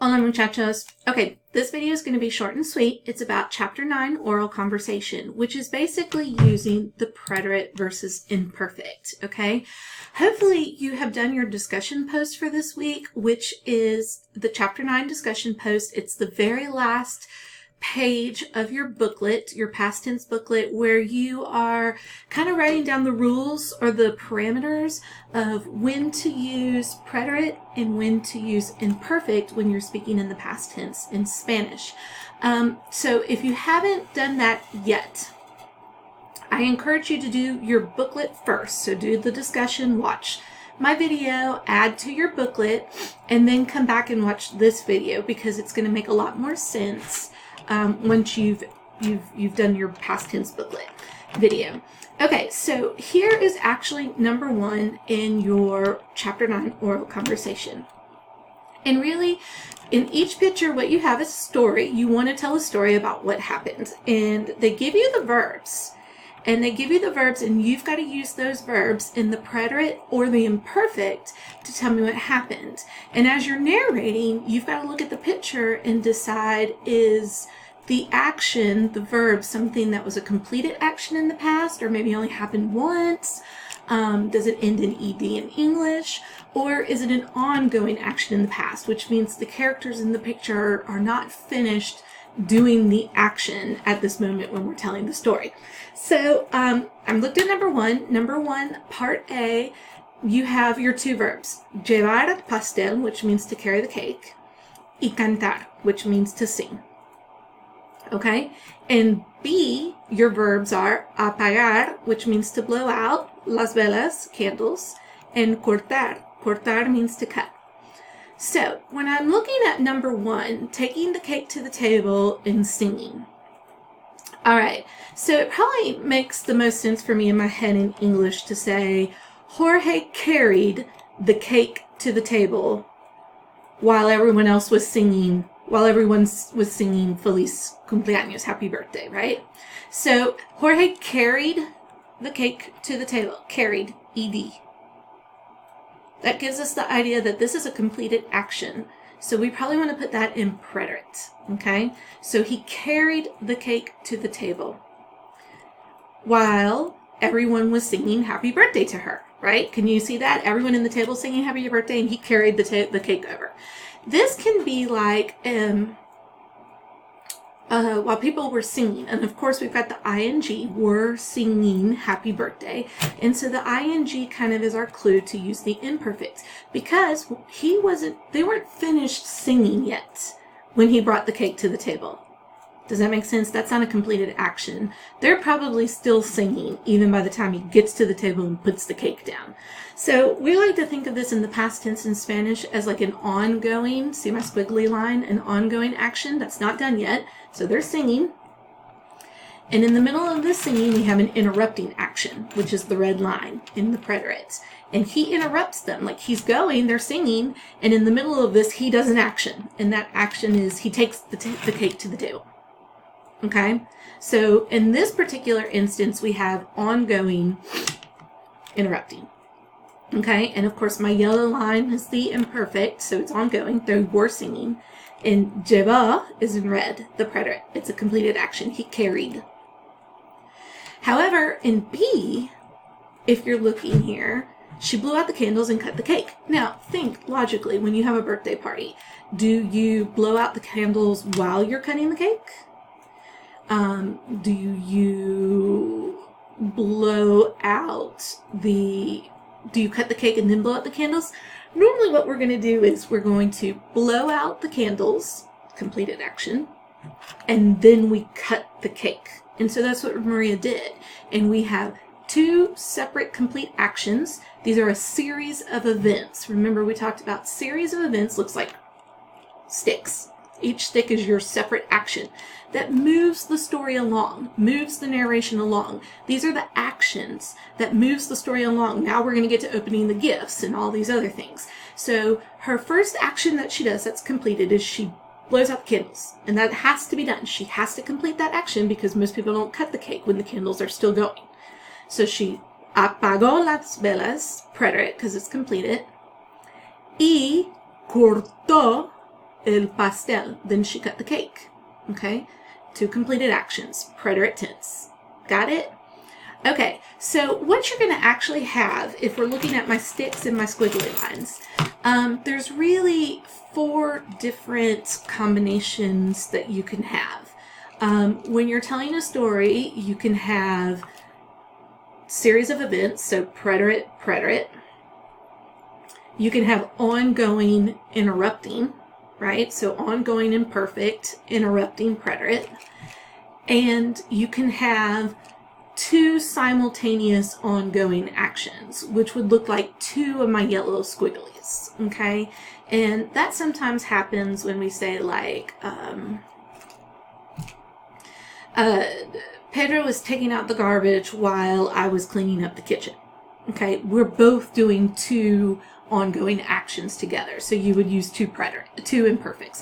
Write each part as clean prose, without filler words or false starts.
Hola muchachos. Okay, this video is going to be short and sweet. It's about Chapter 9, Oral Conversation, which is basically using the preterite versus imperfect, okay? Hopefully you have done your discussion post for this week, which is the Chapter 9 discussion post. It's the very last page of your booklet, your past tense booklet, where you are kind of writing down the rules or the parameters of when to use preterite and when to use imperfect when you're speaking in the past tense in Spanish. So if you haven't done that yet, I encourage you to do your booklet first. So do the discussion, watch my video, add to your booklet, and then come back and watch this video because it's going to make a lot more sense once you've done your past tense booklet video. Okay, so here is actually number 1 in your Chapter 9 oral conversation. And really, in each picture, what you have is a story. You want to tell a story about what happened. And they give you the verbs. And you've got to use those verbs in the preterite or the imperfect to tell me what happened. And as you're narrating, you've got to look at the picture and decide, is the action, the verb, something that was a completed action in the past or maybe only happened once? Does it end in ed in English? Or is it an ongoing action in the past, which means the characters in the picture are not finished doing the action at this moment when we're telling the story. So I'm looked at number 1. Number 1, part A, you have your 2 verbs. Llevar pastel, which means to carry the cake, y cantar, which means to sing. Okay? And B, your verbs are apagar, which means to blow out, las velas, candles, and cortar. Cortar means to cut. So, when I'm looking at number 1, taking the cake to the table and singing. Alright, so it probably makes the most sense for me in my head in English to say, Jorge carried the cake to the table while everyone else was singing, Feliz Cumpleaños, happy birthday, right? So, Jorge carried the cake to the table. Carried, ed. That gives us the idea that this is a completed action. So we probably want to put that in preterite, okay? So he carried the cake to the table while everyone was singing happy birthday to her, right? Can you see that? Everyone in the table singing happy birthday and he carried the cake over. This can be like while people were singing, and of course we've got the ing, were singing happy birthday, and so the ing kind of is our clue to use the imperfect, because they weren't finished singing yet when he brought the cake to the table. Does that make sense? That's not a completed action. They're probably still singing even by the time he gets to the table and puts the cake down. So we like to think of this in the past tense in Spanish as like an ongoing, see my squiggly line, an ongoing action that's not done yet. So they're singing. And in the middle of this singing, we have an interrupting action, which is the red line in the preterite. And he interrupts them, like he's going, they're singing, and in the middle of this, he does an action. And that action is he takes the cake to the table. Okay? So in this particular instance, we have ongoing interrupting. Okay? And of course, my yellow line is the imperfect, so it's ongoing. They were singing. And lleva is in red, the preterite. It's a completed action. He carried. However, in B, if you're looking here, she blew out the candles and cut the cake. Now, think logically, when you have a birthday party, do you blow out the candles while you're cutting the cake? Do you cut the cake and then blow out the candles? Normally what we're going to do is we're going to blow out the candles, completed action, and then we cut the cake. And so that's what Maria did. And we have 2 separate complete actions. These are a series of events. Remember, we talked about series of events looks like sticks. Each stick is your separate action that moves the story along, moves the narration along. These are the actions that moves the story along. Now we're going to get to opening the gifts and all these other things. So her first action that she does that's completed is she blows out the candles. And that has to be done. She has to complete that action because most people don't cut the cake when the candles are still going. So she apagó las velas, preterite, because it's completed, y cortó el pastel. Then she cut the cake. Okay? Two completed actions. Preterite tense. Got it? Okay, so what you're going to actually have, if we're looking at my sticks and my squiggly lines, there's really 4 different combinations that you can have. When you're telling a story, you can have series of events, so preterite, preterite. You can have ongoing, interrupting, right? So ongoing imperfect, interrupting preterite. And you can have 2 simultaneous ongoing actions, which would look like 2 of my yellow squigglies, okay? And that sometimes happens when we say like, Pedro was taking out the garbage while I was cleaning up the kitchen, okay? We're both doing 2 ongoing actions together, so you would use 2 imperfects.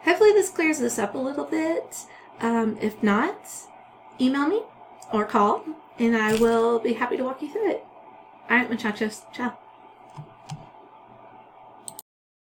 Hopefully this clears this up a little bit. If not, email me or call, and I will be happy to walk you through it. All right, muchachos. Ciao.